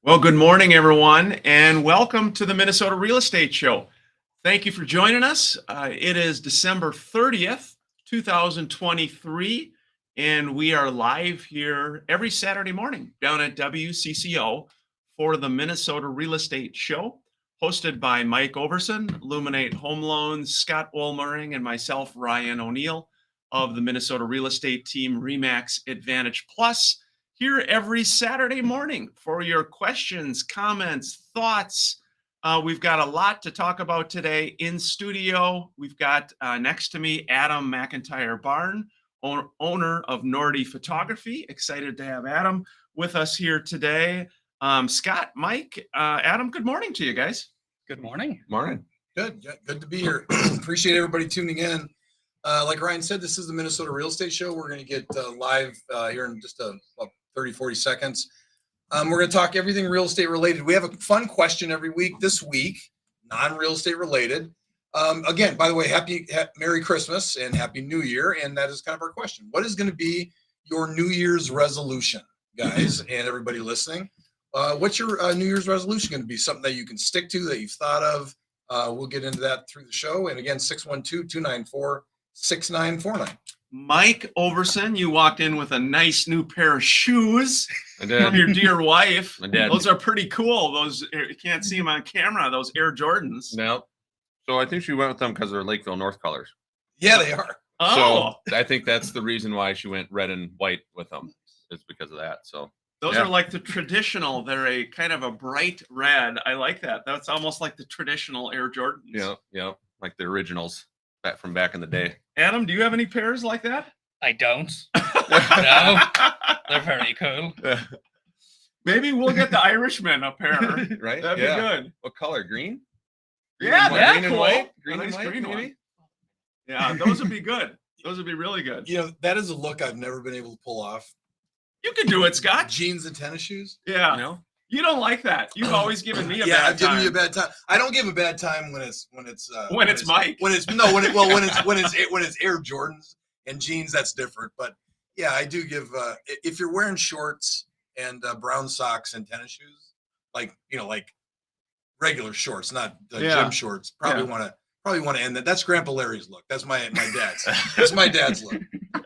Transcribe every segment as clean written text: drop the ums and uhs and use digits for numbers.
Well, good morning, everyone, and welcome to the Minnesota Real Estate Show. Thank you for joining us. It is December 30th, 2023, and we are live here every Saturday morning down at WCCO for the Minnesota Real Estate Show, hosted by Mike Overson, Luminate Home Loans, Scott Wohlmering, and myself, Ryan O'Neill of the Minnesota Real Estate Team RE/MAX Advantage Plus. Here every Saturday morning for your questions, comments, thoughts. We've got a lot to talk about today in studio. We've got next to me Adam McIntyre Barn, owner of Nordy Photography. Excited to have Adam with us here today. Scott, Mike, Adam, good morning to you guys. Good morning. Morning. Good to be here. Appreciate everybody tuning in. Like Ryan said, this is the Minnesota Real Estate Show. We're going to get live here in just 30, 40 seconds. We're going to talk everything real estate related. We have a fun question every week. This week, non-real estate related. Again, by the way, Merry Christmas and Happy New Year. And that is kind of our question. What is going to be your New Year's resolution, guys, and everybody listening? What's your New Year's resolution going to be? Something that you can stick to, that you've thought of? We'll get into that through the show. And again, 612-294-6949. Mike Overson, you walked in with a nice new pair of shoes I did. from your dear wife. I did. Those are pretty cool. Those, you can't see them on camera, those Air Jordans. No. So I think she went with them because they're Lakeville North colors. Yeah, they are. Oh, So I think that's the reason why she went red and white with them. It's because of that. So those yeah. are like the traditional. They're a kind of a bright red. I like that. That's almost like the traditional Air Jordans. yeah, like the originals from back in the day. Adam, do you have any pairs like that? I don't. No, they're very cool. Maybe we'll get the Irishman a pair. Right? That'd Yeah. be good. What color? Green? Yeah, Green that's and cool. white? A Green and nice white, green maybe? one. Yeah, those would be good. Those would be really good. You know, that is a look I've never been able to pull off. You can do it, Scott. Jeans and tennis shoes. Yeah. You know? You don't like that. You've always given me a Yeah, bad I've given time. you a bad time. I don't give a bad time when it's When it's Mike. when it's Air Jordans and jeans. That's different. But yeah, I do give. If you're wearing shorts and brown socks and tennis shoes, like regular shorts, not gym shorts, probably want to end that. That's Grandpa Larry's look. That's my dad's. That's my dad's look.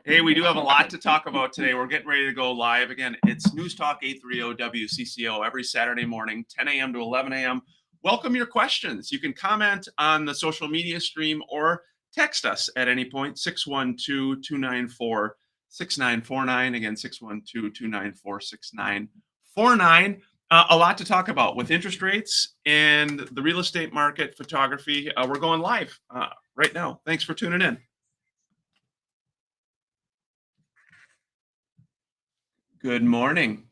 Hey, we do have a lot to talk about today. We're getting ready to go live. Again, it's News Talk 830 WCCO every Saturday morning, 10 a.m. to 11 a.m. Welcome your questions. You can comment on the social media stream or text us at any point, 612-294-6949. Again, 612-294-6949. A lot to talk about with interest rates and the real estate market, photography. We're going live right now. Thanks for tuning in. Good morning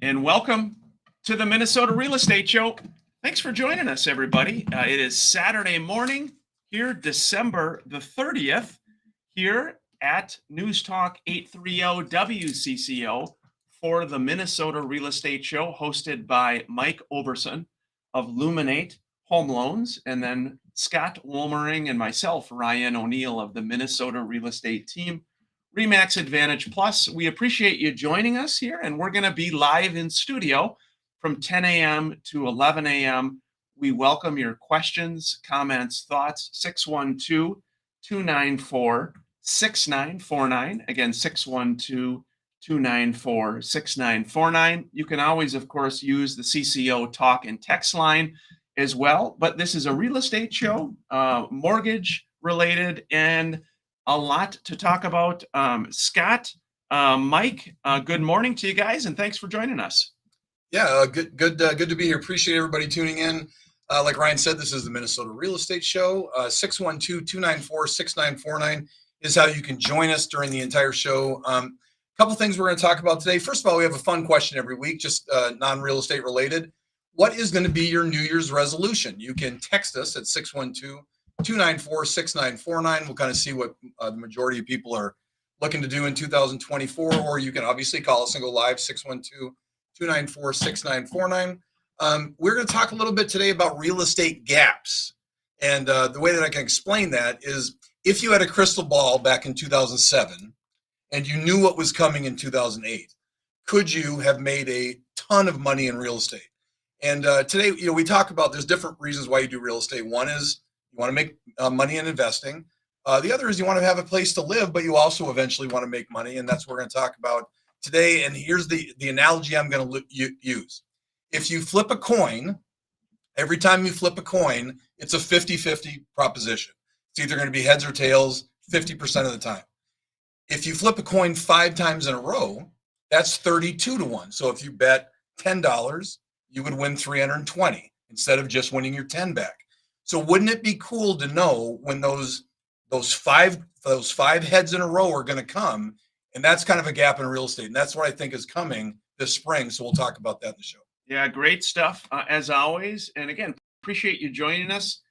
and welcome to the Minnesota Real Estate Show. Thanks for joining us, everybody. It is Saturday morning here, December the 30th, here at News Talk 830 WCCO for the Minnesota Real Estate Show, hosted by Mike Overson of Luminate Home Loans, and then Scott Wohlmering and myself, Ryan O'Neill of the Minnesota Real Estate Team RE/MAX Advantage Plus. We appreciate you joining us here, and we're going to be live in studio from 10 a.m. to 11 a.m. We welcome your questions, comments, thoughts. 612-294-6949. Again, 612-294-6949. You can always, of course, use the CCO talk and text line as well. But this is a real estate show, mortgage related, and a lot to talk about. Scott, Mike, good morning to you guys, and thanks for joining us. Yeah, good to be here. Appreciate everybody tuning in. Like Ryan said, this is the Minnesota Real Estate Show. 612-294-6949 is how you can join us during the entire show. A couple things we're going to talk about today. First of all, we have a fun question every week, just non-real estate related. What is going to be your New Year's resolution? You can text us at 612-294-6949. We'll kind of see what the majority of people are looking to do in 2024, or you can obviously call us and go live, 612-294-6949. We're going to talk a little bit today about real estate gaps. And the way that I can explain that is, if you had a crystal ball back in 2007 and you knew what was coming in 2008, could you have made a ton of money in real estate? And today, we talk about there's different reasons why you do real estate. One is you want to make money in investing. The other is you want to have a place to live, but you also eventually want to make money. And that's what we're going to talk about today. And here's the analogy I'm going to use. If you flip a coin, every time you flip a coin, it's a 50-50 proposition. It's either going to be heads or tails 50% of the time. If you flip a coin 5 times in a row, that's 32 to 1. So if you bet $10, you would win 320 instead of just winning your 10 back. So wouldn't it be cool to know when those five heads in a row are going to come? And that's kind of a gap in real estate. And that's what I think is coming this spring. So we'll talk about that in the show. Yeah, great stuff as always. And again, appreciate you joining us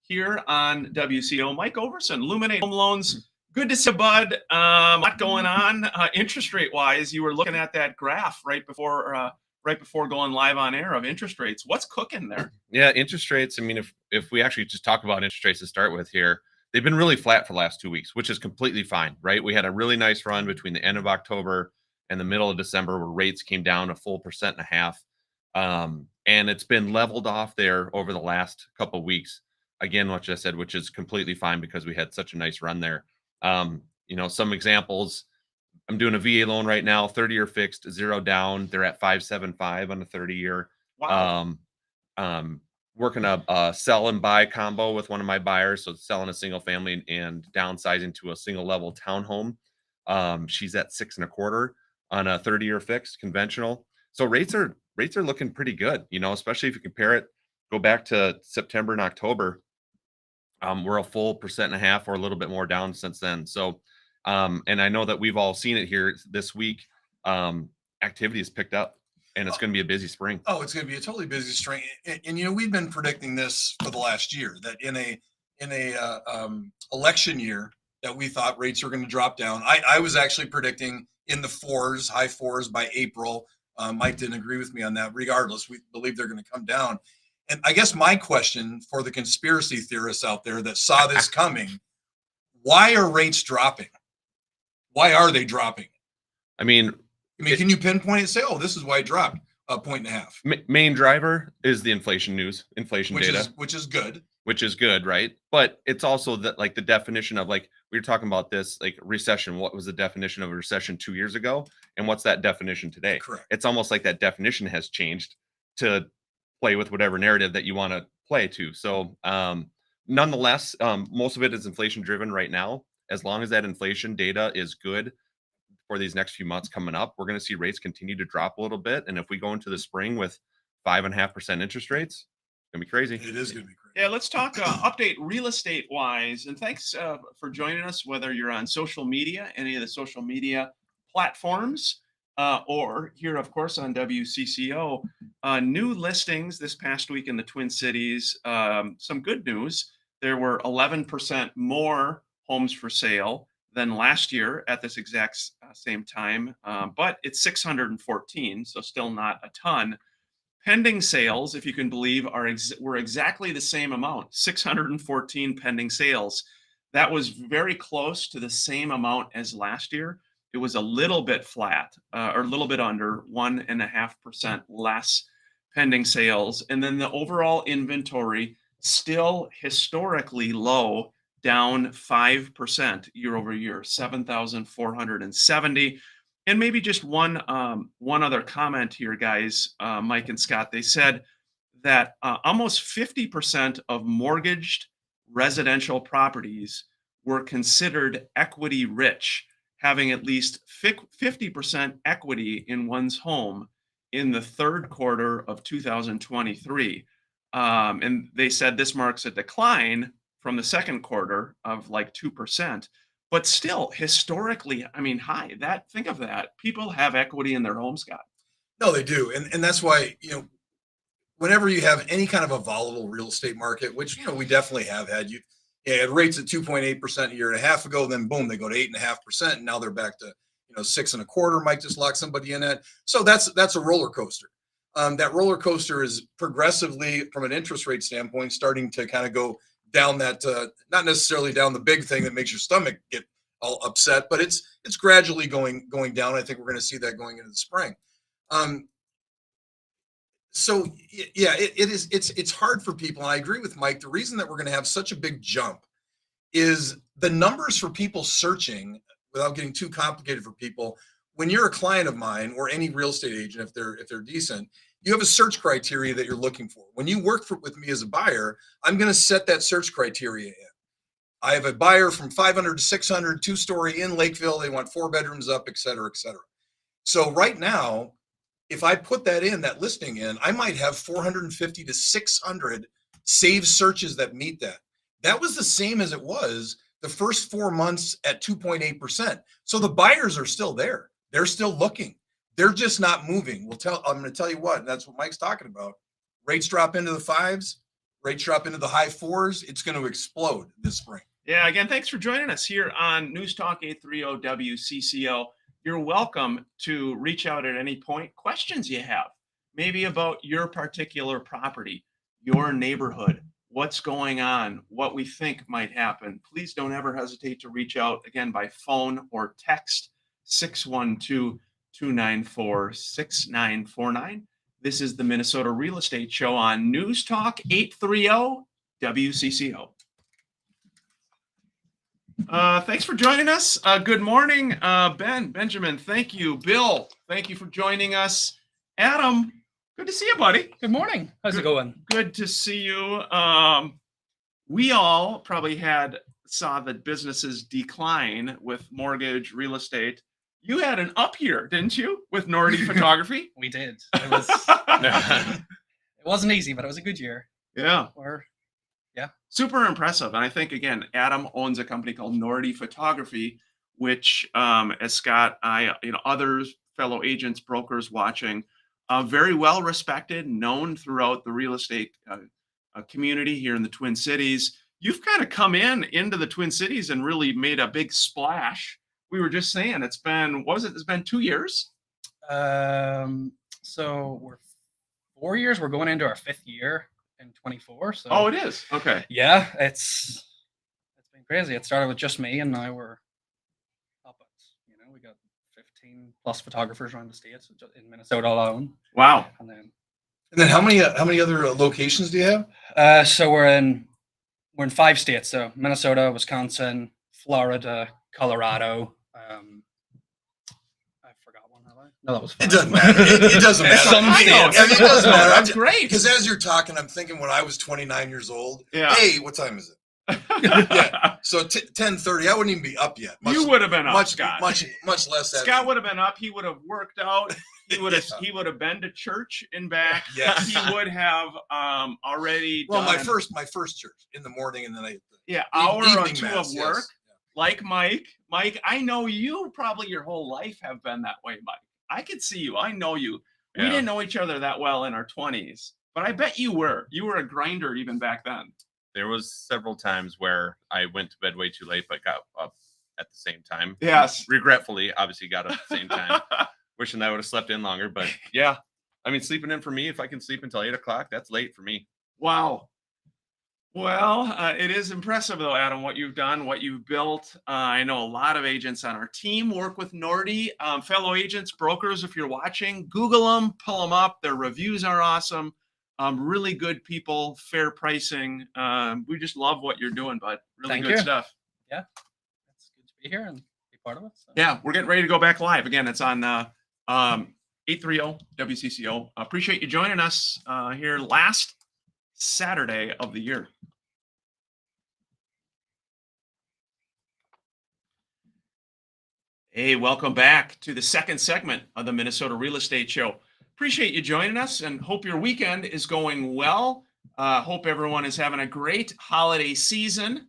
here on WCO. Mike Overson, Luminate Home Loans. Good to see you, bud. A lot going on interest rate wise. You were looking at that graph right before going live on air of interest rates. What's cooking there? Yeah, interest rates. I mean, if we actually just talk about interest rates to start with here, they've been really flat for the last 2 weeks, which is completely fine, right? We had a really nice run between the end of October and the middle of December where rates came down a full 1.5%. And it's been leveled off there over the last couple of weeks. Again, what I said, which is completely fine because we had such a nice run there. Some examples. I'm doing a VA loan right now, 30-year fixed, 0 down. They're at 5.75 on the 30-year. Wow. Working a sell and buy combo with one of my buyers. So selling a single family and downsizing to a single level townhome. She's at 6.25 on a 30-year fixed conventional. So rates are looking pretty good, especially if you compare it, go back to September and October. We're a full 1.5% or a little bit more down since then. So, and I know that we've all seen it here this week. Activity has picked up and it's going to be a busy spring. Oh, it's going to be a totally busy spring. And we've been predicting this for the last year that in a election year that we thought rates were going to drop down. I was actually predicting in the high fours by April. Mike didn't agree with me on that. Regardless, we believe they're going to come down. And I guess my question for the conspiracy theorists out there that saw this coming, why are rates dropping? Why are they dropping? I mean, can you pinpoint it and say, oh, this is why it dropped 1.5? Main driver is the inflation data. Which is good. Which is good, right? But it's also that the definition of we were talking about this, recession. What was the definition of a recession 2 years ago? And what's that definition today? Correct. It's almost like that definition has changed to play with whatever narrative that you want to play to. So nonetheless, most of it is inflation driven right now. As long as that inflation data is good for these next few months coming up, we're going to see rates continue to drop a little bit. And if we go into the spring with 5.5% interest rates, it's going to be crazy. It is going to be crazy. Yeah, let's talk update real estate wise. And thanks for joining us, whether you're on social media, any of the social media platforms, or here, of course, on WCCO. New listings this past week in the Twin Cities. Some good news. There were 11% more homes for sale than last year at this exact same time, but it's 614, so still not a ton. Pending sales, if you can believe, were exactly the same amount, 614 pending sales. That was very close to the same amount as last year. It was a little bit flat, or a little bit under 1.5% less pending sales. And then the overall inventory still historically low, down 5% year over year, 7,470. And maybe just one other comment here, guys, Mike and Scott. They said that almost 50% of mortgaged residential properties were considered equity rich, having at least 50% equity in one's home in the third quarter of 2023. And they said this marks a decline from the second quarter of 2%. But still, historically, high. Think of that. People have equity in their homes, Scott. No, they do, and that's why whenever you have any kind of a volatile real estate market, which we definitely have had. You had rates at 2.8% a year and a half ago, then boom, they go to 8.5%, and now they're back to 6.25. Mike just locked somebody in at. So that's a roller coaster. That roller coaster is progressively, from an interest rate standpoint, starting to kind of go down that, not necessarily down the big thing that makes your stomach get all upset, but it's gradually going down. I think we're going to see that going into the spring. So yeah, it's hard for people. And I agree with Mike. The reason that we're going to have such a big jump is the numbers for people searching, without getting too complicated for people. When you're a client of mine or any real estate agent, if they're decent, you have a search criteria that you're looking for. When you work with me as a buyer, I'm going to set that search criteria in. I have a buyer from 500 to 600, 2-story in Lakeville. They want 4 bedrooms up, et cetera, et cetera. So right now, if I put that listing in, I might have 450 to 600 saved searches that meet that. That was the same as it was the first 4 months at 2.8%. So the buyers are still there. They're still looking. They're just not moving. I'm going to tell you what, and that's what Mike's talking about. Rates drop into the 5s, rates drop into the high 4s. It's going to explode this spring. Yeah, again, thanks for joining us here on News Talk 830 WCCO. You're welcome to reach out at any point. Questions you have, maybe about your particular property, your neighborhood, what's going on, what we think might happen. Please don't ever hesitate to reach out, again, by phone or text 612-294-6949. This is the Minnesota Real Estate Show on News Talk 830 WCCO. Thanks for joining us. Good morning, Benjamin. Thank you. Bill, thank you for joining us. Adam, good to see you, buddy. Good morning. How's it going? Good to see you. We all probably saw that businesses decline with mortgage, real estate. You had an up year, didn't you, with Nordy Photography? We did. It wasn't easy, but it was a good year. Yeah. Yeah. Super impressive. And I think, again, Adam owns a company called Nordy Photography, which, as Scott, others, fellow agents, brokers watching, very well respected, known throughout the real estate community here in the Twin Cities. You've kind of come into the Twin Cities and really made a big splash. We were just saying it's been 2 years? So we're 4 years. We're going into our 5th year in 24. So Oh, it is. Okay. yeah, it's been crazy. It started with just me, and now we're up at, we got 15 plus photographers around the states in Minnesota alone. Wow. And then how many other locations do you have? So we're in 5 states. So Minnesota, Wisconsin, Florida, Colorado. I forgot one. Have I? No, that was fun. It doesn't matter. It doesn't matter. Some I know. states. It doesn't matter. That's great. Because as you're talking, I'm thinking when I was 29 years old. Yeah. Hey, what time is it? Yeah. So 10:30. I wouldn't even be up yet. You would have been up, much, Scott. much less. That Scott would have been up. He would have worked out. He would have. Yeah. He would have been to church and back. Yes. He would have already. Well, done, my first church in the morning, and then hour or evening two mass, of yes. work. Like Mike. Mike, I know you probably your whole life have been that way, Mike. I could see you. I know you. We Yeah. didn't know each other that well in our 20s, but I bet you were. You were a grinder even back then. There was several times where I went to bed way too late, but got up at the same time. Yes. Regretfully, obviously got up at the same time. Wishing I would have slept in longer, but yeah. I mean, sleeping in for me, if I can sleep until 8 o'clock, that's late for me. Wow. Well, it is impressive, though, Adam, what you've done, what you've built. I know a lot of agents on our team work with Nordy. Fellow agents, brokers, if you're watching, Google them, pull them up. Their reviews are awesome. Really good people, fair pricing. We just love what you're doing, bud. Really Thank good you. stuff. Yeah, it's good to be here and be part of it. So. Yeah, we're getting ready to go back live. Again, it's on 830 WCCO. Appreciate you joining us here last Saturday of the year. Hey, welcome back to the second segment of the Minnesota Real Estate Show. Appreciate you joining us and hope your weekend is going well. Hope everyone is having a great holiday season.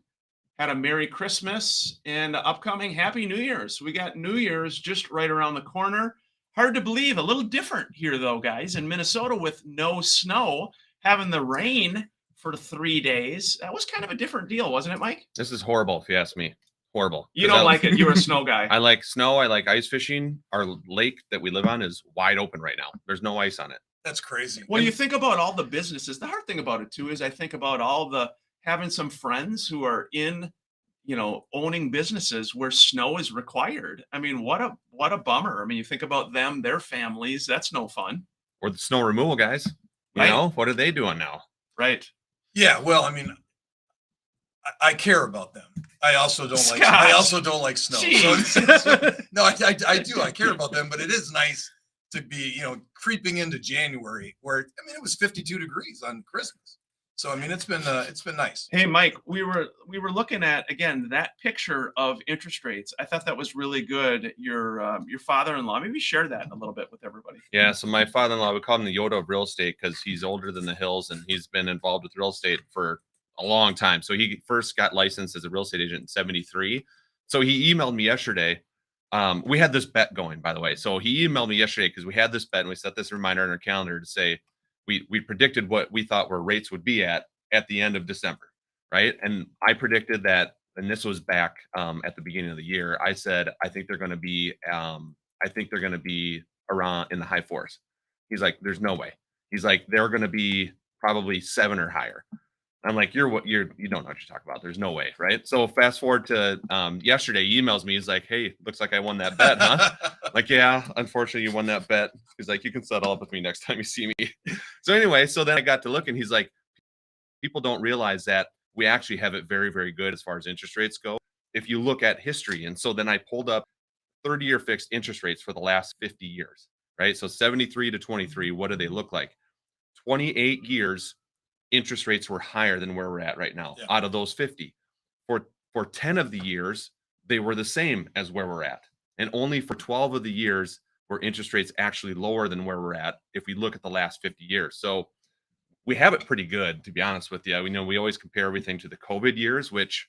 Had a Merry Christmas and upcoming Happy New Year's. We got New Year's just right around the corner. Hard to believe, a little different here though, guys, in Minnesota with no snow, having the rain for 3 days. That was kind of a different deal, wasn't it, Mike? This is horrible, if you ask me. Horrible. You 'Cause don't I- like it. You're a snow guy. I like snow. I like ice fishing. Our lake that we live on is wide open right now. There's no ice on it. That's crazy. When you think about all the businesses, the hard thing about it too is I think about all the having some friends who are in owning businesses where snow is required. I mean, what a bummer. I mean, you think about them, their families, that's no fun. Or the snow removal guys, Right. what are they doing now? Right. Yeah, well, I mean, I care about them. I also don't like. Scott. I also don't like snow. So, no, I do. I care about them, but it is nice to be, creeping into January where it was 52 degrees on Christmas. So I mean, it's been nice. Hey, Mike, we were looking at, again, that picture of interest rates. I thought that was really good. Your father-in-law, maybe share that a little bit with everybody. Yeah, so my father-in-law, we call him the Yoda of real estate because he's older than the hills and he's been involved with real estate for a long time. So he first got licensed as a real estate agent in 73. So he emailed me yesterday. We had this bet going, by the way. So he emailed me yesterday because we had this bet and we set this reminder on our calendar to say we predicted what we thought where rates would be at the end of December, right? And I predicted that, and this was back at the beginning of the year. I said I think they're going to be around in the high fours. He's like, there's no way. He's like, they're going to be probably 7 or higher. I'm like, you don't know what you're talking about. There's no way, right? So fast forward to yesterday, he emails me. He's like, hey, looks like I won that bet, huh? Like, yeah, unfortunately, you won that bet. He's like, you can settle up with me next time you see me. So anyway, so then I got to look, and he's like, people don't realize that we actually have it very, very good as far as interest rates go. If you look at history, and so then I pulled up 30-year fixed interest rates for the last 50 years, right? So 73 to 23, what do they look like? 28 years. Interest rates were higher than where we're at right now. Yeah. Out of those 50, for 10 of the years, they were the same as where we're at. And only for 12 of the years were interest rates actually lower than where we're at if we look at the last 50 years. So we have it pretty good, to be honest with you. We know we always compare everything to the COVID years, which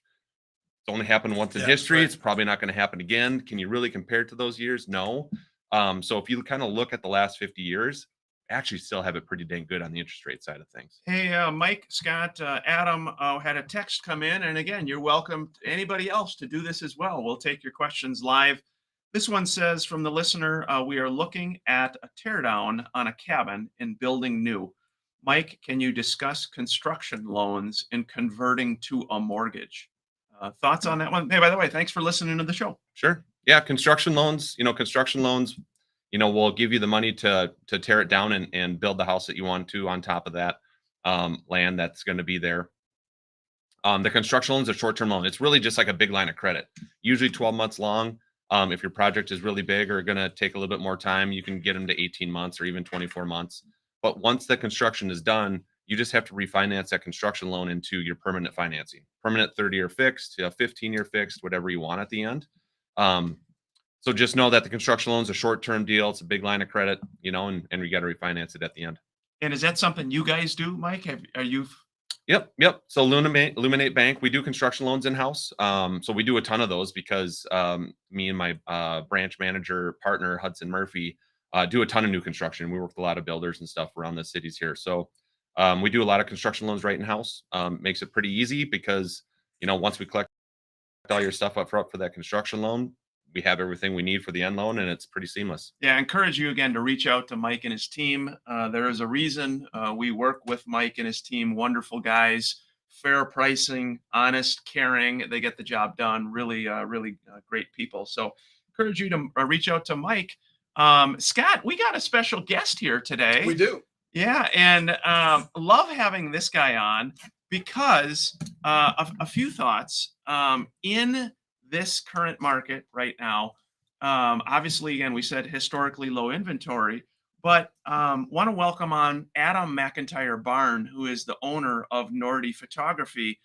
it's only happened once in history. Right. It's probably not going to happen again. Can you really compare it to those years? No. So if you kind of look at the last 50 years, actually still have it pretty dang good on the interest rate side of things. Hey, Mike, Scott, Adam had a text come in. And again, you're welcome to anybody else to do this as well. We'll take your questions live. This one says from the listener, we are looking at a teardown on a cabin and building new. Mike, can you discuss construction loans and converting to a mortgage? Thoughts on that one? Hey, by the way, thanks for listening to the show. Sure. Yeah. Construction loans, we'll give you the money to tear it down and build the house that you want to on top of that land that's going to be there. The construction loan is a short-term loan. It's really just like a big line of credit, usually 12 months long. If your project is really big or going to take a little bit more time, you can get them to 18 months or even 24 months. But once the construction is done, you just have to refinance that construction loan into your permanent financing, permanent 30-year fixed, 15-year fixed, whatever you want at the end. So just know that the construction loan is a short-term deal. It's a big line of credit, and we got to refinance it at the end. And is that something you guys do, Mike? Are you? Yep. So Illuminate Bank, we do construction loans in-house. So we do a ton of those because me and my branch manager partner, Hudson Murphy, do a ton of new construction. We work with a lot of builders and stuff around the cities here. So we do a lot of construction loans right in-house. Makes it pretty easy because, once we collect all your stuff up front for that construction loan, we have everything we need for the end loan, and it's pretty seamless. Yeah, I encourage you again to reach out to Mike and his team. There is a reason we work with Mike and his team. Wonderful guys, fair pricing, honest, caring. They get the job done. Really great people. So encourage you to reach out to Mike. Scott, we got a special guest here today. We do. Yeah, and love having this guy on because a few thoughts in this current market right now. Obviously, again, we said historically low inventory, but want to welcome on Adam McIntyre Barn, who is the owner of Nordy Photography.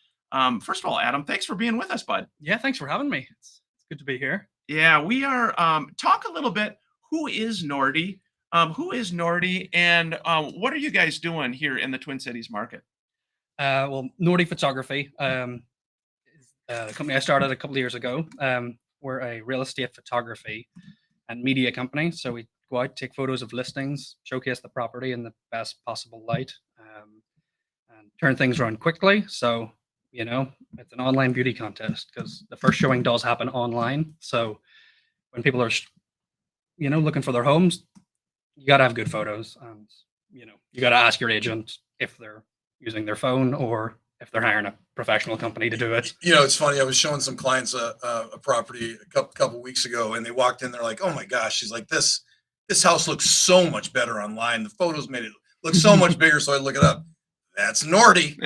First of all, Adam, thanks for being with us, bud. Yeah, thanks for having me. It's good to be here. Yeah, we are. Talk a little bit. Who is Nordy? And what are you guys doing here in the Twin Cities market? Well, Nordy Photography is the company I started a couple of years ago. We're a real estate photography and media company. So we go out, take photos of listings, showcase the property in the best possible light, and turn things around quickly. So, it's an online beauty contest because the first showing does happen online. So when people are, looking for their homes, you got to have good photos, and you got to ask your agent if they're using their phone or if they're hiring a professional company to do it. You know, it's funny. I was showing some clients a property a couple weeks ago, and they walked in. They're like, "Oh my gosh!" She's like, "This house looks so much better online. The photos made it look so much bigger." So I look it up. That's Nordy.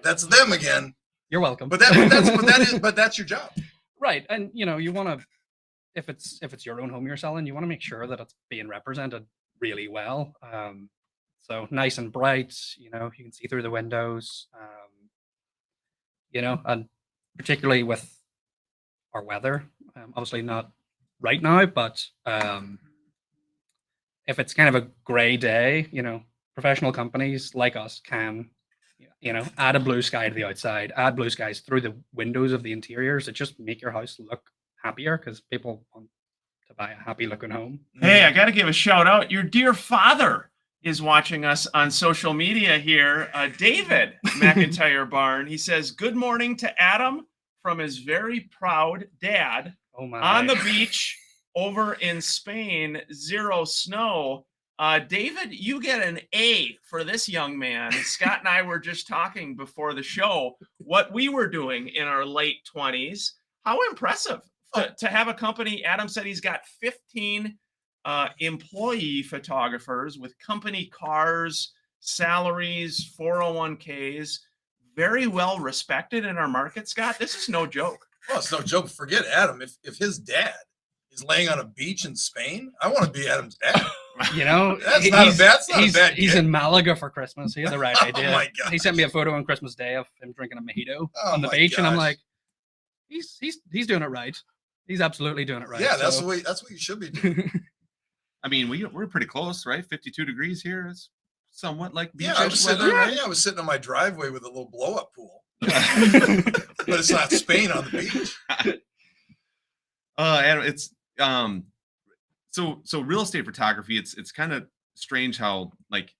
That's them again. You're welcome. But that's your job. Right. And you know, you want to, if it's your own home you're selling, you want to make sure that it's being represented really well. So nice and bright, you know, you can see through the windows. You know, and particularly with our weather, obviously not right now, but if it's kind of a gray day, you know, professional companies like us can, you know, add a blue sky to the outside, add blue skies through the windows of the interiors. It just make your house look happier because people want to buy a happy looking home. Hey, I got to give a shout out. Your dear father is watching us on social media here. David McIntyre Barn. He says, "Good morning to Adam from his very proud dad Oh my! on the beach over in Spain, 0 snow." David, you get an A for this young man. Scott and I were just talking before the show what we were doing in our late 20s. How impressive to have a company. Adam said he's got 15 employee photographers with company cars, salaries, 401ks, very well respected in our market, Scott. This is no joke. Well, it's no joke. Forget Adam. If his dad is laying on a beach in Spain, I want to be Adam's dad. You know, That's not a bad he's kid. in Malaga for Christmas. He had the right Oh idea. my gosh. He sent me a photo on Christmas Day of him drinking a mojito Oh on the my beach, and I'm gosh. like, he's doing it right. He's absolutely doing it right. Yeah, that's So- what you should be doing. I mean, we're pretty close, right? 52 degrees here is somewhat like beach Yeah, I was sitting. weather. I was sitting on my driveway with a little blow up pool, but it's not Spain on the beach. Adam, it's so real estate photography. It's kind of strange how like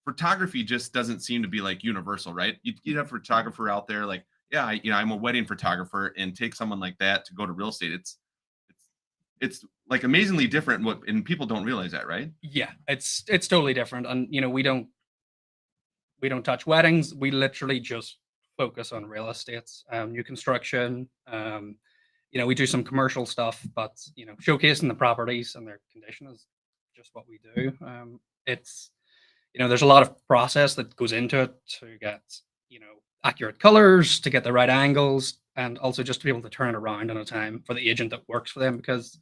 photography just doesn't seem to be like universal, right? You'd have a photographer out there like, yeah, I'm a wedding photographer, and take someone like that to go to real estate. It's like amazingly different. And people don't realize that, right? Yeah, it's totally different, and you know, we don't touch weddings. We literally just focus on real estate, new construction. You know, we do some commercial stuff, but you know, showcasing the properties and their condition is just what we do. It's, you know, there's a lot of process that goes into it to get, you know, accurate colors, to get the right angles, and also just to be able to turn it around in a time for the agent that works for them, because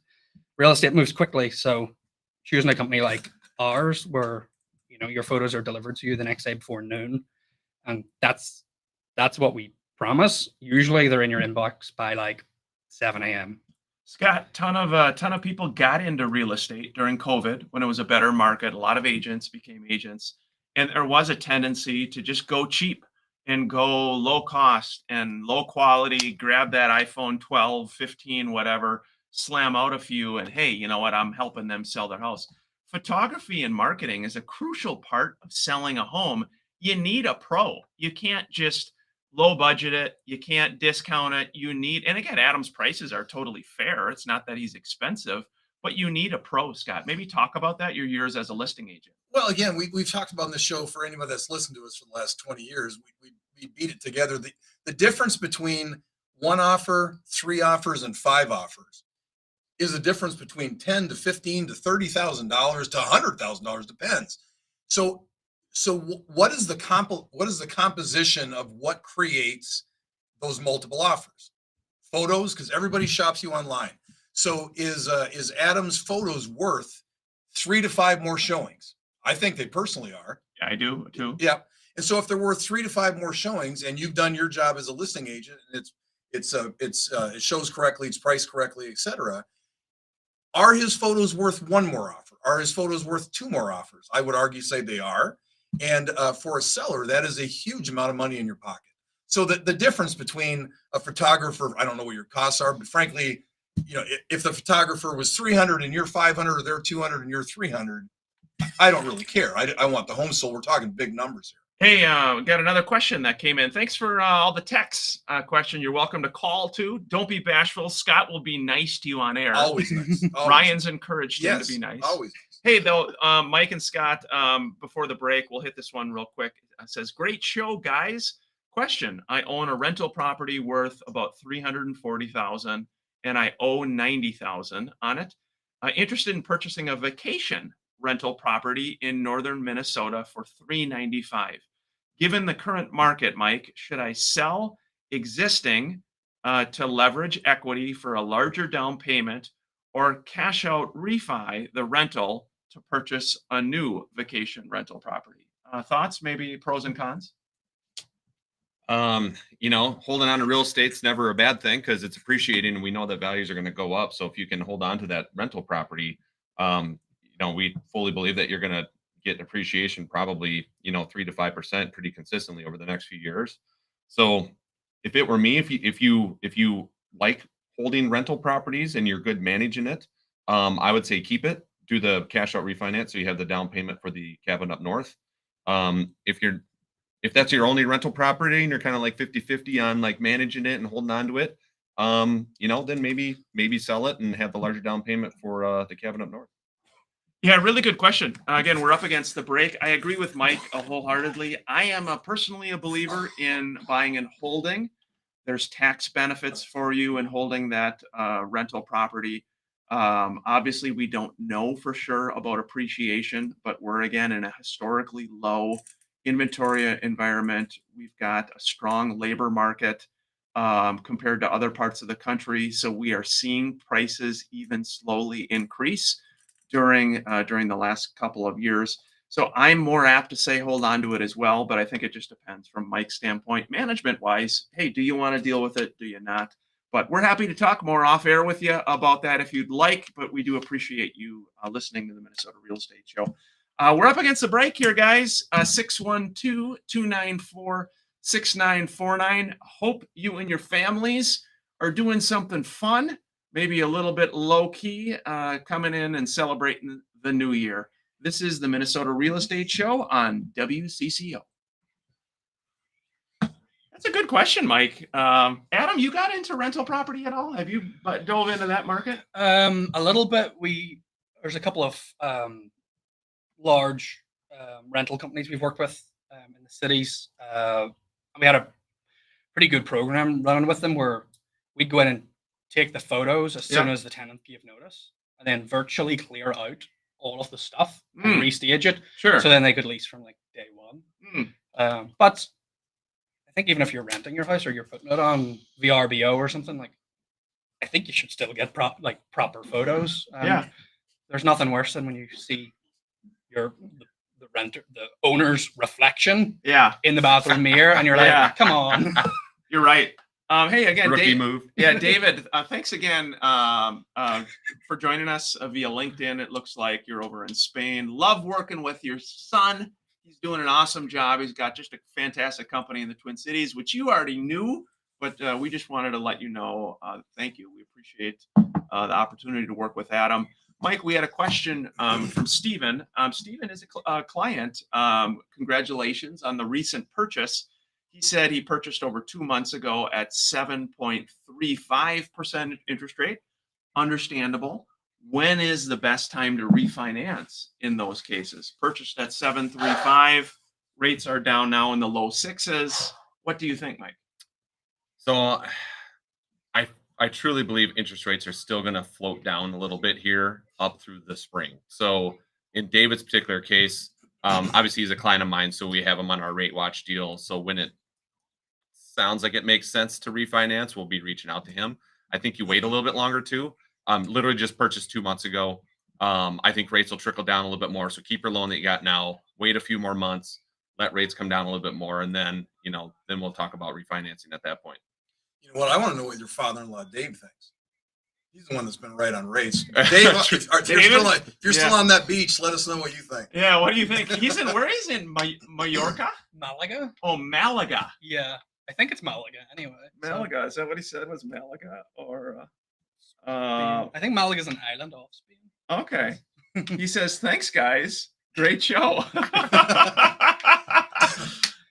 real estate moves quickly. So choosing a company like ours where, you know, your photos are delivered to you the next day before noon, and that's what we promise. Usually they're in your inbox by like 7 a.m. Scott, ton of people got into real estate during COVID when it was a better market. A lot of agents became agents, and there was a tendency to just go cheap and go low cost and low quality, grab that iPhone 12, 15, whatever, slam out a few, and hey, you know what? I'm helping them sell their house. Photography and marketing is a crucial part of selling a home. You need a pro. You can't just low budget it. You can't discount it. You need, and again, Adam's prices are totally fair. It's not that he's expensive, but you need a pro, Scott. Maybe talk about that, your years as a listing agent. Well, again, we've talked about in the show for anybody that's listened to us for the last 20 years. We beat it together. The difference between 1 offer, 3 offers, and 5 offers is the difference between $10,000 to $15,000 to $30,000 to $100,000, depends. So what is the composition of what creates those multiple offers? Photos, because everybody shops you online. So is Adam's photos worth 3 to 5 more showings? I think they personally are. Yeah, I do too. Yeah. And so if they're worth 3 to 5 more showings, and you've done your job as a listing agent, and it shows correctly, it's priced correctly, etc., are his photos worth 1 more offer? Are his photos worth 2 more offers? I would argue say they are. And for a seller, that is a huge amount of money in your pocket. So the difference between a photographer, I don't know what your costs are, but frankly, you know, if the photographer was 300 and you're 500, or they're 200 and you're 300, I don't really care. I want the home sold. We're talking big numbers here. Hey, we got another question that came in. Thanks for all the texts. Question. You're welcome to call too. Don't be bashful. Scott will be nice to you on air. Always nice. Always. Ryan's encouraged him Yes, to be nice. always. Hey, though, Mike and Scott, before the break, we'll hit this one real quick. It says, great show, guys. Question: I own a rental property worth about 340,000, and I owe 90,000 on it. Interested in purchasing a vacation rental property in northern Minnesota for 395. Given the current market, Mike, should I sell existing to leverage equity for a larger down payment, or cash out refi the rental to purchase a new vacation rental property? Thoughts, maybe pros and cons? Holding on to real estate's never a bad thing because it's appreciating and we know that values are going to go up. So if you can hold on to that rental property, we fully believe that you're going to get appreciation probably, 3 to 5% pretty consistently over the next few years. So if it were me, if you like holding rental properties and you're good managing it, I would say keep it, do the cash out refinance. So you have the down payment for the cabin up north. If that's your only rental property and you're kind of like 50-50 on like managing it and holding on to it, then maybe sell it and have the larger down payment for the cabin up north. Yeah, really good question. Again, we're up against the break. I agree with Mike wholeheartedly. I am personally a believer in buying and holding. There's tax benefits for you in holding that rental property. Obviously, we don't know for sure about appreciation, but we're again in a historically low inventory environment. We've got a strong labor market compared to other parts of the country. So we are seeing prices even slowly increase during the last couple of years. So I'm more apt to say hold on to it as well, but I think it just depends from Mike's standpoint, management wise. Hey, do you want to deal with it? Do you not? But we're happy to talk more off air with you about that if you'd like, but we do appreciate you listening to the Minnesota Real Estate Show. We're up against the break here, guys. 612-294-6949. Hope you and your families are doing something fun, maybe a little bit low key, coming in and celebrating the new year. This is the Minnesota Real Estate Show on WCCO. That's a good question, Mike. Adam, you got into rental property at all? Have you dove into that market? A little bit. There's a couple of large rental companies we've worked with in the cities. We had a pretty good program running with them where we'd go in and take the photos as soon as the tenant gave notice, and then virtually clear out all of the stuff and restage it. Sure. So then they could lease from like day one. But I think even if you're renting your house or you're putting it on VRBO or something, like I think you should still get proper photos. There's nothing worse than when you see the owner's reflection in the bathroom mirror and you're like, come on. You're right. Hey, again, Rookie move. David, thanks again for joining us via LinkedIn. It looks like you're over in Spain. Love working with your son. He's doing an awesome job. He's got just a fantastic company in the Twin Cities, which you already knew, but we just wanted to let you know. Thank you. We appreciate the opportunity to work with Adam. Mike, we had a question from Stephen. Stephen is a client. Congratulations on the recent purchase. He said he purchased over 2 months ago at 7.35% interest rate. Understandable. When is the best time to refinance in those cases? Purchased at 7.35. Rates are down now in the low sixes. What do you think, Mike? So I truly believe interest rates are still going to float down a little bit here up through the spring. So in David's particular case, obviously he's a client of mine, so we have him on our rate watch deal. So when it sounds like it makes sense to refinance, we'll be reaching out to him. I think you wait a little bit longer too. Literally just purchased 2 months ago. I think rates will trickle down a little bit more. So keep your loan that you got now, wait a few more months, let rates come down a little bit more. And then, then we'll talk about refinancing at that point. You know what? I want to know what your father-in-law, Dave, thinks. He's the one that's been right on rates. Dave, if you're still on that beach, let us know what you think. Yeah, what do you think? Where is he in Mallorca? Malaga? Oh, Malaga. Yeah, I think it's Malaga anyway. Malaga, is that what he said was Malaga? Or I think Malaga's an island off Spain. Okay. He says, thanks, guys. Great show.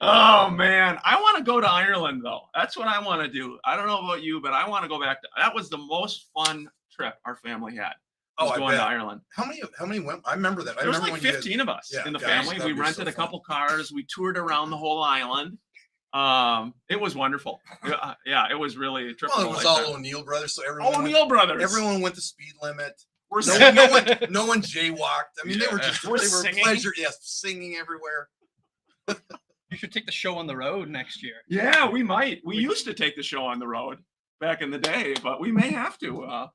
Oh, man. I want to go to Ireland, though. That's what I want to do. I don't know about you, but I want to go back. That was the most fun trip our family had. Going to Ireland. How many went? I remember that. There was like 15 of us in the family. We rented a couple cars. We toured around the whole island. It was wonderful. Yeah, it was really a trip. Well, of it a was lifetime. all O'Neill brothers, so O'Neill brothers. everyone went the speed limit. We're No one jaywalked. I mean, they were We're they were singing. pleasure. Yes, singing everywhere. You should take the show on the road next year. Yeah, we might. We used to take the show on the road back in the day, but we may have to.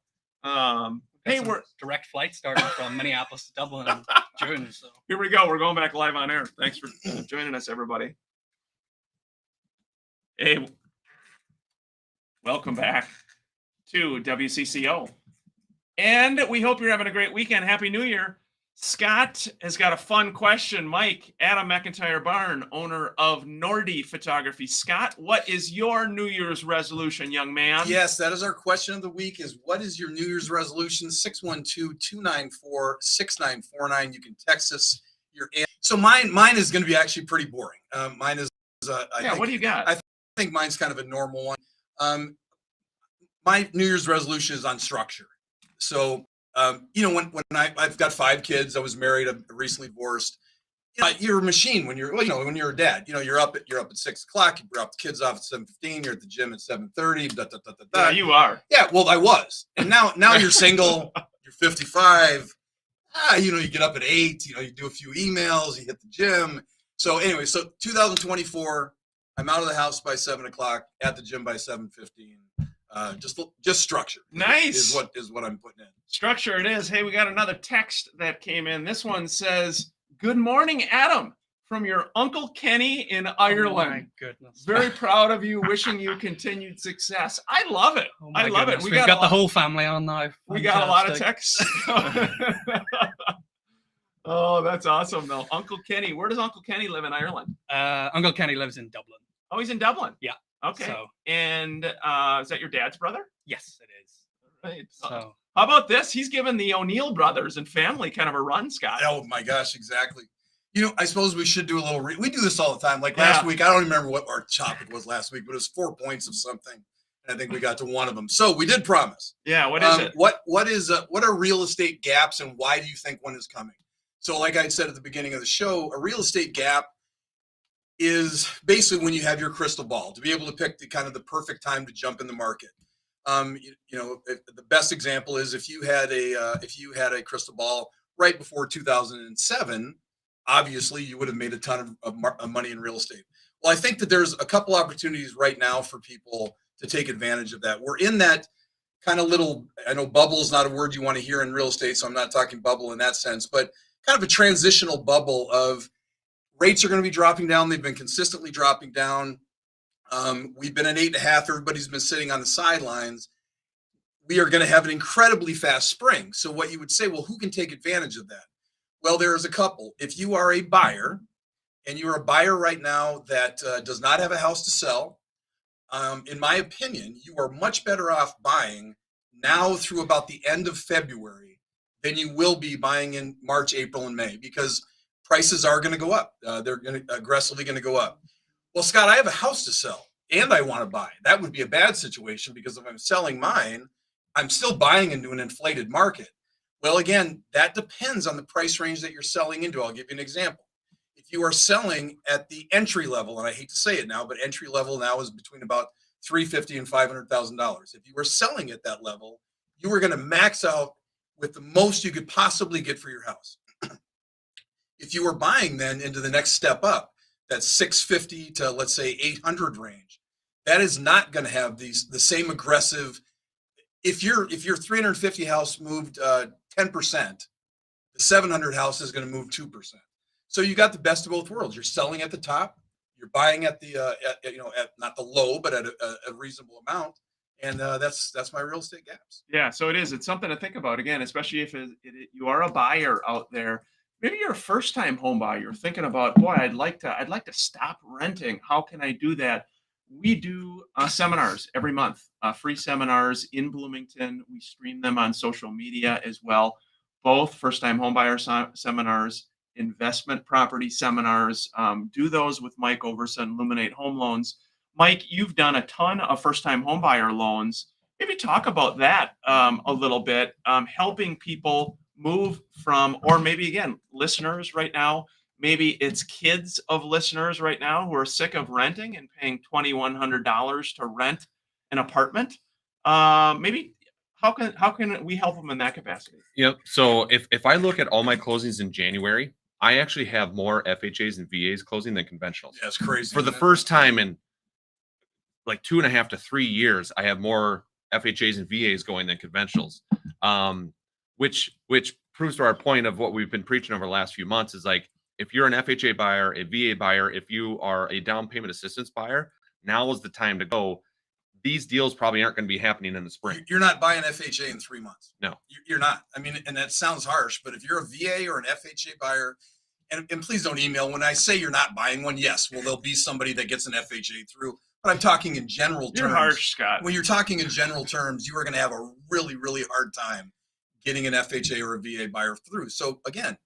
Hey, Got some direct flight starting from Minneapolis to Dublin in June. So here we go. We're going back live on air. Thanks for joining us, everybody. Hey, welcome back to WCCO. And we hope you're having a great weekend. Happy New Year. Scott has got a fun question. Mike, Adam McIntyre Barn, owner of Nordy Photography. Scott, what is your New Year's resolution, young man? Yes, that is our question of the week. Is what is your New Year's resolution? 612-294-6949. You can text us your. So mine is going to be actually pretty boring. Mine is. What do you got? I think mine's kind of a normal one. My New Year's resolution is on structure. So, when I've got 5 kids, I was married, I'm recently divorced. You're a machine when you're a dad. You're up at 6 o'clock. You drop the kids off at 7:15. You're at the gym at 7:30. Yeah, you are. Yeah, well, I was, and now you're single. You're 55. You get up at 8. You do a few emails. You hit the gym. So anyway, 2024. I'm out of the house by 7 o'clock. At the gym by 7:15. Just structure. Nice is what I'm putting in. Structure it is. Hey, we got another text that came in. This one says, "Good morning, Adam, from your Uncle Kenny in Ireland. Oh my goodness. Very proud of you. Wishing you continued success." I love it. Oh my I love goodness. it. We've got the whole family on now. We got a lot of Fantastic. texts. Oh, that's awesome, though. Uncle Kenny. Where does Uncle Kenny live in Ireland? Uncle Kenny lives in Dublin. Oh, he's in Dublin. Yeah. Okay. So And is that your dad's brother? yes, it is. Right. So How about this? He's given the O'Neill brothers and family kind of a run, Scott. Oh my gosh, exactly. I suppose we should do a little. We do this all the time. Like last week, I don't remember what our topic was last week, but it was 4 points of something, and I think we got to one of them. So we did promise. Yeah. What is it? What are real estate gaps, and why do you think one is coming? So, like I said at the beginning of the show, a real estate gap is basically when you have your crystal ball to be able to pick the perfect time to jump in the market. The best example is if you had a crystal ball right before 2007, obviously you would have made a ton of money in real estate. Well, I think that there's a couple opportunities right now for people to take advantage of that. We're in that kind of little, I know bubble is not a word you want to hear in real estate, so I'm not talking bubble in that sense, but kind of a transitional bubble of rates are going to be dropping down. They've been consistently dropping down. We've been at 8.5. Everybody's been sitting on the sidelines. We are going to have an incredibly fast spring. So what you would say, well, who can take advantage of that? Well, there's a couple. If you are a buyer and you're a buyer right now that does not have a house to sell, in my opinion, you are much better off buying now through about the end of February than you will be buying in March, April, and May, because prices are going to go up. They're aggressively going to go up. Well, Scott, I have a house to sell and I want to buy. That would be a bad situation because if I'm selling mine, I'm still buying into an inflated market. Well, again, that depends on the price range that you're selling into. I'll give you an example. If you are selling at the entry level, and I hate to say it now, but entry level now is between about $350,000 and $500,000. If you were selling at that level, you were going to max out with the most you could possibly get for your house. If you were buying then into the next step up, that's 650 to let's say 800 range, that is not going to have the same aggressive. If your 350 house moved 10%, the 700 house is going to move 2%. So you got the best of both worlds. You're selling at the top, you're buying at the at not the low, but at a reasonable amount, and that's my real estate gaps. Yeah, so it is. It's something to think about again, especially if you are a buyer out there. Maybe you're a first-time home buyer. You're thinking about, boy, I'd like to stop renting. How can I do that? We do seminars every month, free seminars in Bloomington. We stream them on social media as well. Both first-time home buyer seminars, investment property seminars. Do those with Mike Overson, Illuminate Home Loans. Mike, you've done a ton of first-time home buyer loans. Maybe talk about that a little bit, helping people move from, or maybe again, listeners right now, Maybe it's kids of listeners right now who are sick of renting and paying $2,100 to rent an apartment. Maybe how can we help them in that capacity? Yep. So if I look at all my closings in January, I actually have more FHAs and VAs closing than conventionals. That's crazy. For the isn't it? first time in like 2.5 to 3 years, I have more FHAs and VAs going than conventionals. Which proves to our point of what we've been preaching over the last few months is like, if you're an FHA buyer, a VA buyer, if you are a down payment assistance buyer, now is the time to go. These deals probably aren't going to be happening in the spring. You're not buying FHA in 3 months. No. You're not. I mean, and that sounds harsh, but if you're a VA or an FHA buyer, and please don't email when I say you're not buying one. Yes, well, there'll be somebody that gets an FHA through, but I'm talking in general You're terms. harsh, Scott. When you're talking in general terms, you are going to have a really, really hard time getting an FHA or a VA buyer through. So again,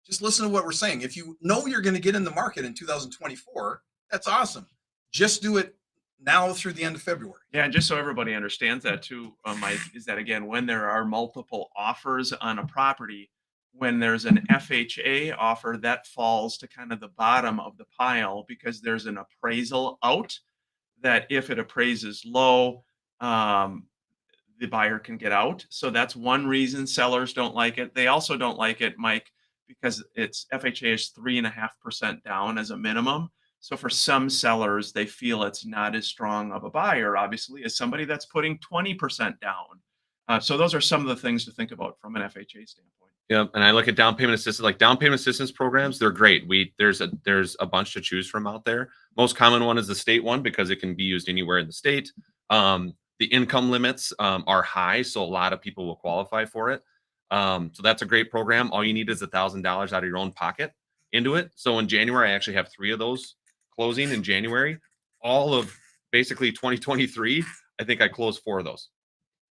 just listen to what we're saying. If you know you're going to get in the market in 2024, that's awesome. Just do it now through the end of February. Yeah, and just so everybody understands that too, Mike, is that again, when there are multiple offers on a property, when there's an FHA offer, that falls to kind of the bottom of the pile because there's an appraisal out that if it appraises low, the buyer can get out. So that's one reason sellers don't like it. They also don't like it, Mike, because it's FHA is 3.5% down as a minimum. So for some sellers, they feel it's not as strong of a buyer, obviously, as somebody that's putting 20% down. So those are some of the things to think about from an FHA standpoint. Yeah, and I look at down payment assistance, like down payment assistance programs, they're great. There's a bunch to choose from out there. Most common one is the state one because it can be used anywhere in the state. The income limits are high, so a lot of people will qualify for it. So that's a great program. All you need is $1,000 out of your own pocket into it. So in January, I actually have 3 of those closing in January. All of basically 2023, I think I closed 4 of those.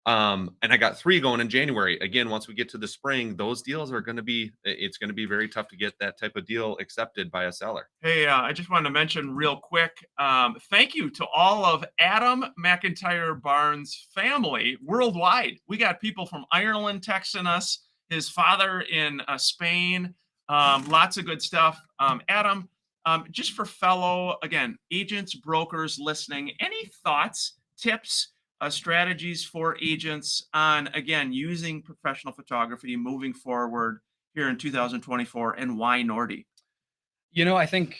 And I got 3 going in January. Again, once we get to the spring, those deals are going to be, it's going to be very tough to get that type of deal accepted by a seller. Hey, I just wanted to mention real quick, thank you to all of Adam McIntyre Barnes' family worldwide. We got people from Ireland texting us, his father in Spain, lots of good stuff. Adam, just for fellow, again, agents, brokers listening, any thoughts, tips, strategies for agents on, again, using professional photography moving forward here in 2024, and why Nordy? I think,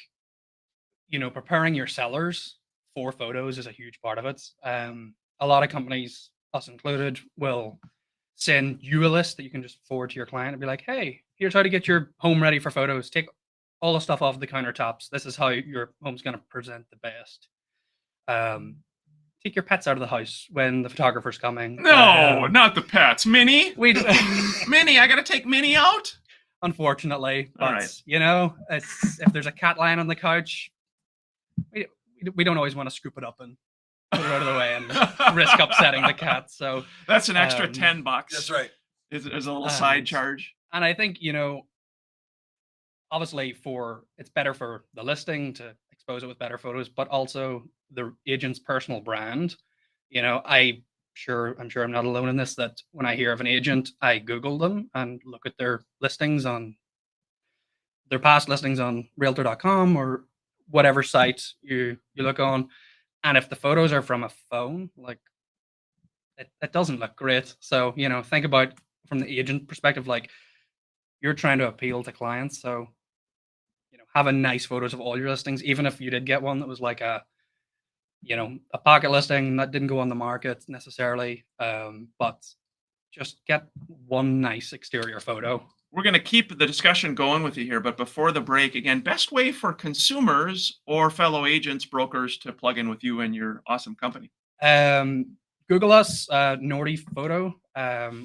preparing your sellers for photos is a huge part of it. A lot of companies, us included, will send you a list that you can just forward to your client and be like, hey, here's how to get your home ready for photos. Take all the stuff off the countertops. This is how your home's going to present the best. Take your pets out of the house when the photographer's coming. No, not the pets. Minnie? We Minnie, I got to take Minnie out? Unfortunately, All but right. if there's a cat lying on the couch, we don't always want to scoop it up and put it out of the way and risk upsetting the cat. So That's an extra $10. That's right. Is a little side charge. And I think, obviously it's better for the listing to expose it with better photos, but also the agent's personal brand. I'm sure I'm not alone in this, that when I hear of an agent, I Google them and look at their listings on their past listings on realtor.com or whatever site you look on. And if the photos are from a phone, like it doesn't look great. So, think about from the agent perspective, like you're trying to appeal to clients. So, having nice photos of all your listings, even if you did get one that was like a pocket listing that didn't go on the market necessarily, but just get one nice exterior photo. We're going to keep the discussion going with you here, but before the break, again, best way for consumers or fellow agents, brokers to plug in with you and your awesome company. Google us, Nordy Photo.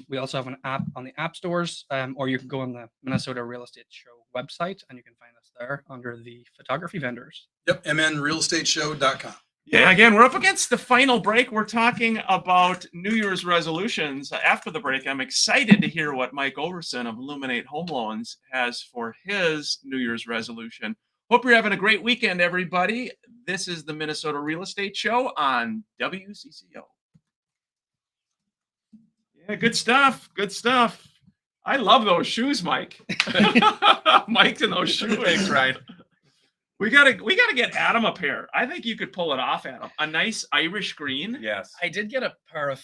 We also have an app on the app stores, or you can go on the Minnesota Real Estate Show website and you can find us there under the photography vendors. Yep, mnrealestateshow.com. Yeah, again, we're up against the final break. We're talking about New Year's resolutions. After the break, I'm excited to hear what Mike Overson of Illuminate Home Loans has for his New Year's resolution. Hope you're having a great weekend, everybody. This is the Minnesota Real Estate Show on WCCO. Yeah, good stuff. Good stuff. I love those shoes, Mike. Mike in those shoes. Thanks, Ryan. We gotta get Adam a pair. I think you could pull it off, Adam. A nice Irish green. Yes. I did get a pair of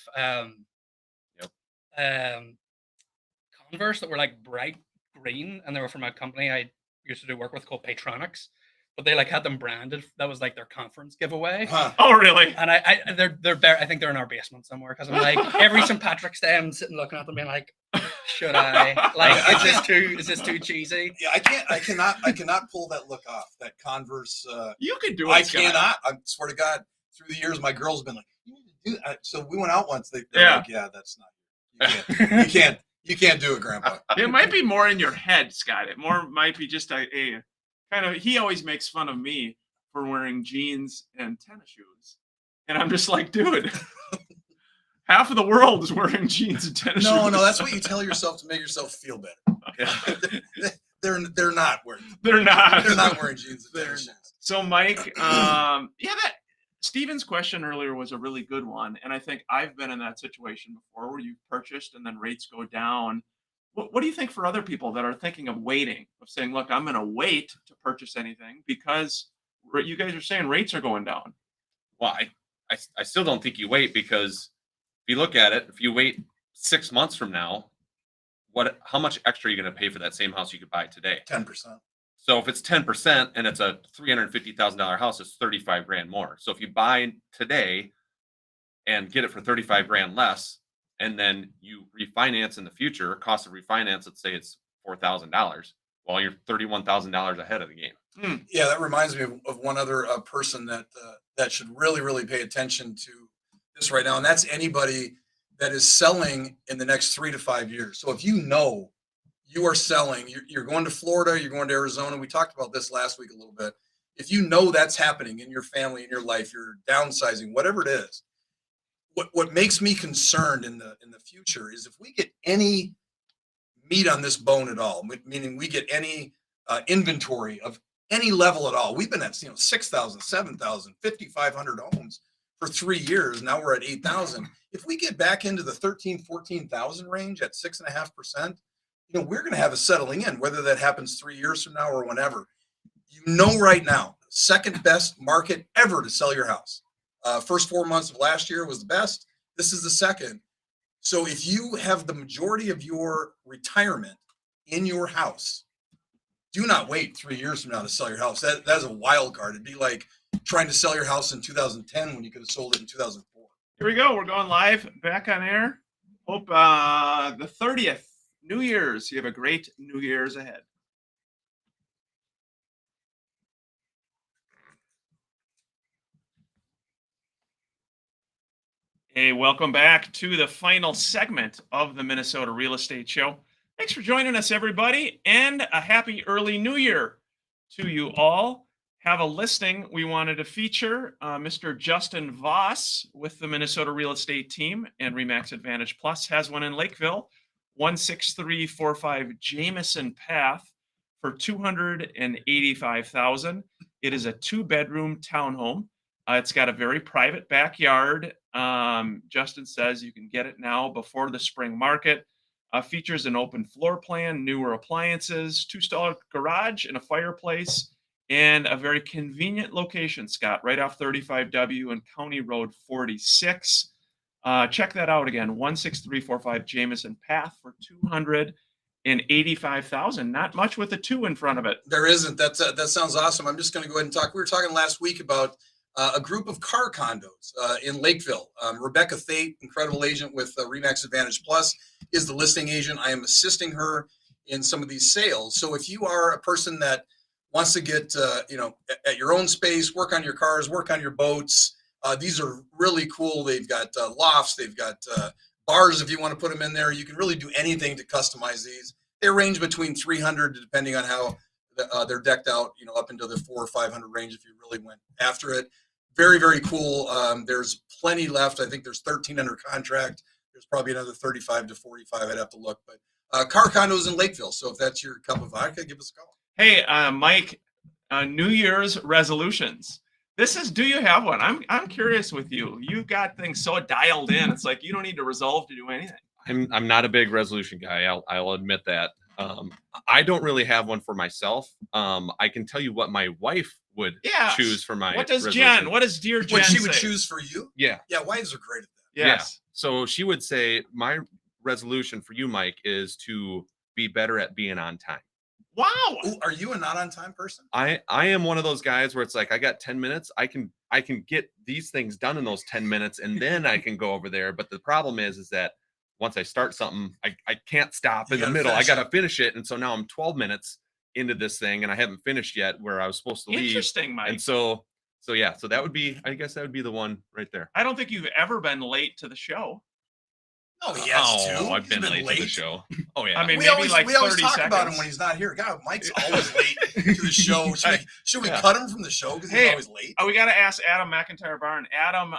Converse that were like bright green, and they were from a company I used to do work with called Patronics. But they like had them branded. That was like their conference giveaway. Huh. Oh, really? And I think they're in our basement somewhere because I'm like every St. Patrick's Day I'm sitting looking at them being like, should I? Like, is this too cheesy? Yeah, I cannot pull that look off. That Converse. You could do it. I Scott. cannot. I swear to God, through the years, my girl's been like, "You need to do that." So we went out once. They're like, "Yeah, that's not. You can't do it, Grandpa." It might be more in your head, Scott. It more might be just a kind of. He always makes fun of me for wearing jeans and tennis shoes, and I'm just like, dude. Half of the world is wearing jeans and tennis shoes. No, that's what you tell yourself to make yourself feel better. They're not wearing. They're not. They're not wearing jeans and tennis shoes. So, Mike, that Steven's question earlier was a really good one, and I think I've been in that situation before where you've purchased and then rates go down. What do you think for other people that are thinking of waiting, of saying, "Look, I'm going to wait to purchase anything because you guys are saying rates are going down"? Well, I still don't think you wait, because if you look at it, if you wait 6 months from now, how much extra are you going to pay for that same house you could buy today? 10%. So if it's 10% and it's a $350,000 house, it's 35 grand more. So if you buy today and get it for 35 grand less, and then you refinance in the future, cost of refinance, let's say it's $4,000, well, you're $31,000 ahead of the game. Yeah, that reminds me of one other person that should really pay attention to this right now, and that's anybody that is selling in the next 3 to 5 years. So if you know you are selling, you're going to Florida, you're going to Arizona. We talked about this last week a little bit. If you know that's happening in your family, in your life, you're downsizing, whatever it is. What makes me concerned in the future is if we get any meat on this bone at all, meaning we get any inventory of any level at all. We've been at 6,000, 7,000, 5,500 homes for 3 years. Now we're at 8,000. If we get back into the 13, 14,000 range at 6.5%, we're going to have a settling in, whether that happens 3 years from now or whenever. Right now, second best market ever to sell your house. First 4 months of last year was the best. This is the second. So if you have the majority of your retirement in your house, do not wait 3 years from now to sell your house. That is a wild card. It'd be like trying to sell your house in 2010 when you could have sold it in 2004. Here we go. We're going live, back on air. Hope the 30th, New Year's. You have a great New Year's ahead. Hey, welcome back to the final segment of the Minnesota Real Estate Show. Thanks for joining us, everybody, and a happy early New Year to you all. Have a listing we wanted to feature. Mr. Justin Voss with the Minnesota Real Estate Team and RE/MAX Advantage Plus has one in Lakeville, 16345 Jameson Path for $285,000. It is a 2-bedroom townhome. It's got a very private backyard. Justin says you can get it now before the spring market. Features an open floor plan, newer appliances, 2-stall garage and a fireplace, and a very convenient location, Scott, right off 35W and County Road 46. Check that out again, 16345 Jameson Path for $285,000. Not much with a 2 in front of it. There isn't. That sounds awesome. I'm just going to go ahead and talk. We were talking last week about a group of car condos in Lakeville. Rebecca Thate, incredible agent with RE/MAX Advantage Plus, is the listing agent. I am assisting her in some of these sales. So if you are a person that wants to get, at your own space, work on your cars, work on your boats, these are really cool. They've got lofts, they've got bars if you want to put them in there. You can really do anything to customize these. They range between 300, depending on how they're decked out, up into the 400 or 500 range if you really went after it. Very, very cool. There's plenty left. I think there's 13 under contract. There's probably another 35 to 45. I'd have to look. But car condos in Lakeville. So if that's your cup of vodka, give us a call. Hey, Mike, New Year's resolutions. Do you have one? I'm curious with you. You've got things so dialed in. It's like you don't need to resolve to do anything. I'm not a big resolution guy. I'll admit that. I don't really have one for myself. I can tell you what my wife would Yeah. choose for my What does resolution. Jen? What does dear Jen What she would say? choose for you? Yeah. Yeah, wives are great at that. Yes. So she would say my resolution for you, Mike, is to be better at being on time. Wow. Ooh, are you a not on time person? I am one of those guys where it's like I got 10 minutes. I can get these things done in those 10 minutes and then I can go over there. But the problem is that once I start something, I can't stop You in the gotta middle. I finish got to it. finish it. And so now I'm 12 minutes into this thing and I haven't finished yet where I was supposed to leave. Interesting, Mike. And so yeah, so that would be, I guess that would be the one right there. I don't think you've ever been late to the show. Oh, yes, too. I've He's been late to the show. Oh yeah. I mean, we maybe always, like we always 30 talk about him seconds. when he's not here. God, Mike's always late to the show. Should we Yeah. cut him from the show because he's Hey, always late? We got to ask Adam McIntyre Barn. Adam,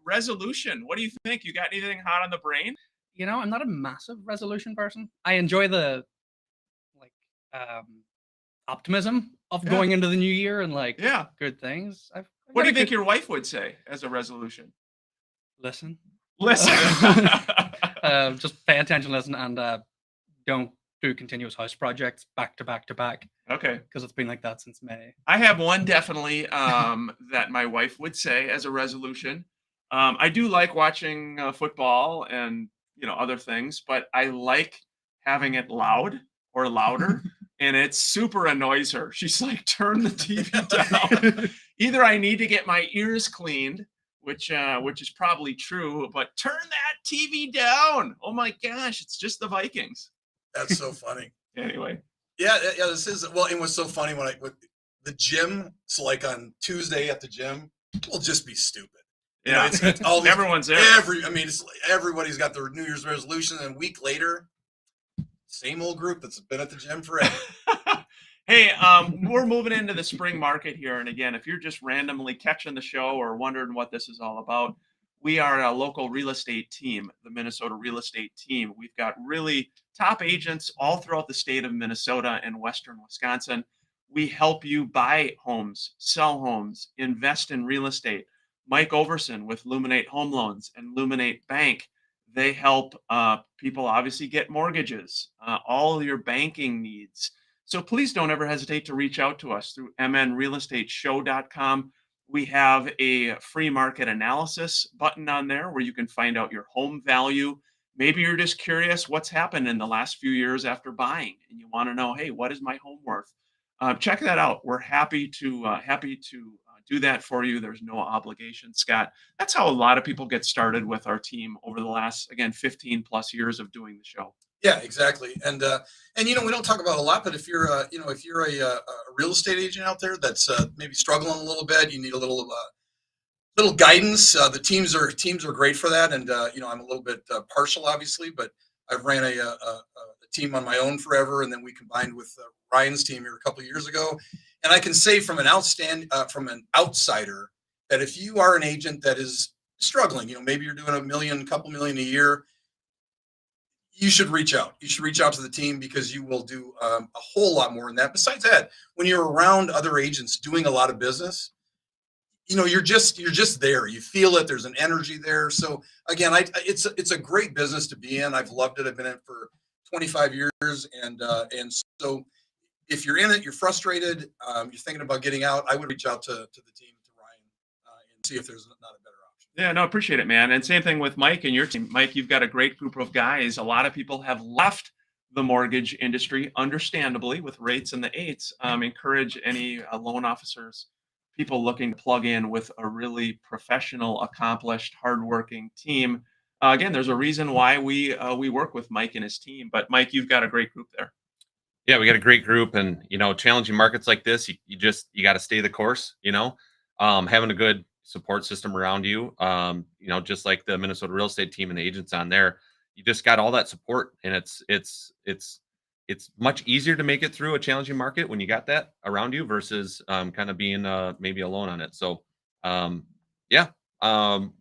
resolution. What do you think? You got anything hot on the brain? You know, I'm not a massive resolution person. I enjoy the like optimism of Yeah. going into the new year and like Yeah. good things. I've What got do a you think good- your wife would say as a resolution? listen? Listen. Just pay attention, listen, and don't do continuous house projects back to back to back Okay. because it's been like that since May. I have one definitely that my wife would say as a resolution. I do like watching football and other things, but I like having it loud or louder, and it super annoys her. She's like, "Turn the TV down." Either I need to get my ears cleaned, which is probably true, but turn that TV down. Oh my gosh, it's just the Vikings. That's so funny. Anyway, Yeah, this is well. It was so funny when with the gym. So like on Tuesday at the gym, will just be stupid. You know, yeah, it's all these, everyone's there. it's like everybody's got their New Year's resolution, and a week later, same old group that's been at the gym forever. Hey, we're moving into the spring market here. And again, if you're just randomly catching the show or wondering what this is all about, we are a local real estate team, the Minnesota Real Estate Team. We've got really top agents all throughout the state of Minnesota and Western Wisconsin. We help you buy homes, sell homes, invest in real estate. Mike Overson with Luminate Home Loans and Luminate Bank. They help people obviously get mortgages, all your banking needs. So please don't ever hesitate to reach out to us through mnrealestateshow.com. We have a free market analysis button on there where you can find out your home value. Maybe you're just curious what's happened in the last few years after buying and you want to know, hey, what is my home worth? Check that out. We're happy to do that for you. There's no obligation, Scott. That's how a lot of people get started with our team over the last, again, 15 plus years of doing the show. Yeah, exactly. And we don't talk about it a lot, but if you're a real estate agent out there that's maybe struggling a little bit, you need a little guidance. The teams are great for that. And I'm a little bit partial, obviously, but I've ran a team on my own forever, and then we combined with Ryan's team here a couple of years ago. And I can say from an outsider that if you are an agent that is struggling, maybe you're doing a couple million a year, you should reach out. You should reach out to the team because you will do a whole lot more than that. Besides that, when you're around other agents doing a lot of business, you're just there. You feel it. There's an energy there. So again, it's a great business to be in. I've loved it. I've been in it for 25 years, and so if you're in it, you're frustrated, you're thinking about getting out, I would reach out to the team, to Ryan, and see if there's not a better option. Yeah, no, appreciate it, man. And same thing with Mike and your team. Mike, you've got a great group of guys. A lot of people have left the mortgage industry, understandably, with rates in the eights. Encourage any loan officers, people looking to plug in with a really professional, accomplished, hardworking team. Again, there's a reason why we work with Mike and his team. But Mike, you've got a great group there. Yeah, we got a great group, and challenging markets like this, you got to stay the course. Having a good support system around you, just like the Minnesota Real Estate Team and the agents on there, you just got all that support, and it's much easier to make it through a challenging market when you got that around you versus kind of being maybe alone on it. So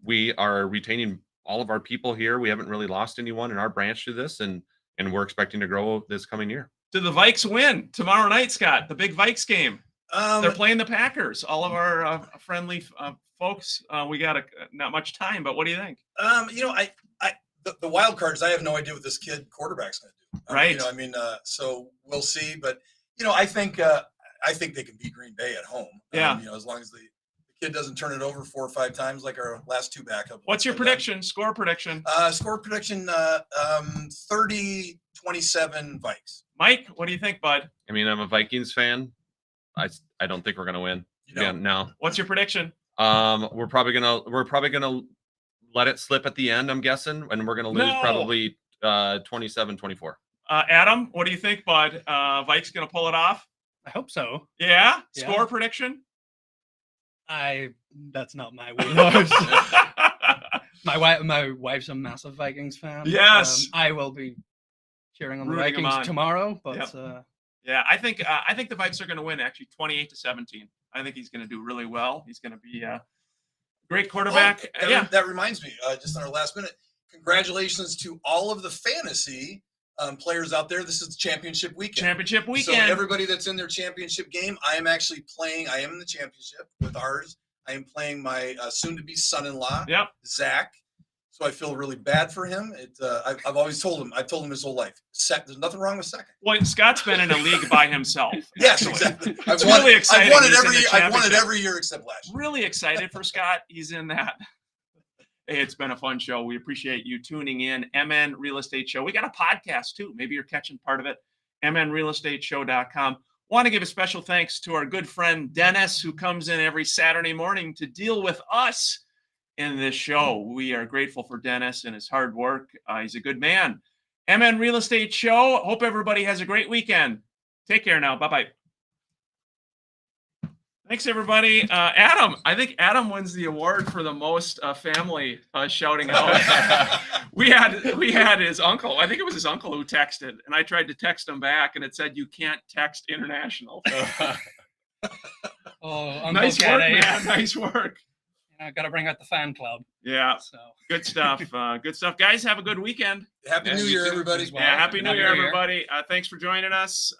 we are retaining all of our people here. We haven't really lost anyone in our branch to this, and we're expecting to grow this coming year. Do the Vikes win tomorrow night, Scott? The big Vikes game. They're playing the Packers. All of our friendly folks. We got not much time, but what do you think? the wild cards, I have no idea what this kid quarterback's going to do. Right. You know, I mean, so we'll see. But you know, I think they can beat Green Bay at home. Yeah. You know, as long as the kid doesn't turn it over 4 or 5 times like our last 2 backup. What's your prediction? Score prediction? Score prediction: 30-27 Vikes. Mike, what do you think, bud? I mean, I'm a Vikings fan. I don't think we're gonna win. You know, Yeah, no. What's your prediction? We're probably gonna let it slip at the end, I'm guessing, and we're gonna lose No. probably 27-24. Adam, what do you think, bud? Vikes going to pull it off? I hope so. Yeah? Yeah. Score prediction? That's not my wheelhouse. my wife's a massive Vikings fan. Yes. I will be cheering on the Rooting 'em Vikings on. tomorrow, but Yep. Yeah, I think the Vikes are going to win, actually, 28-17. I think he's going to do really well. He's going to be a great quarterback. Oh, that reminds me, just in our last minute, congratulations to all of the fantasy players out there. This is the championship weekend. Championship So weekend. everybody that's in their championship game, I am actually playing. I am in the championship with ours. I am playing my soon-to-be son-in-law, Yep. Zach. So I feel really bad for him. I've always told him. I've told him his whole life. There's nothing wrong with second. Well, Scott's been in a league by himself. Yes, actually. exactly. It's really exciting. I've won it He's in every the year. I've won it championship. every year except last year. Really excited for Scott. He's in that. Hey, it's been a fun show. We appreciate you tuning in. MN Real Estate Show. We got a podcast too. Maybe you're catching part of it. MNRealEstateShow.com. Want to give a special thanks to our good friend Dennis, who comes in every Saturday morning to deal with us in this show. We are grateful for Dennis and his hard work. He's a good man. MN Real Estate Show. Hope everybody has a great weekend. Take care now. Bye-bye. Thanks, everybody. Adam, I think Adam wins the award for the most family shouting out. we had his uncle. I think it was his uncle who texted, and I tried to text him back, and it said, "You can't text international." Oh, Uncle Nice work, Kenny. man. Nice work. I got to bring out the fan club. Yeah, So good stuff. Good stuff, guys. Have a good weekend. Happy Yeah, New you Year, too. everybody. As well. Yeah, happy New Happy Year, New Year. everybody. Thanks for joining us.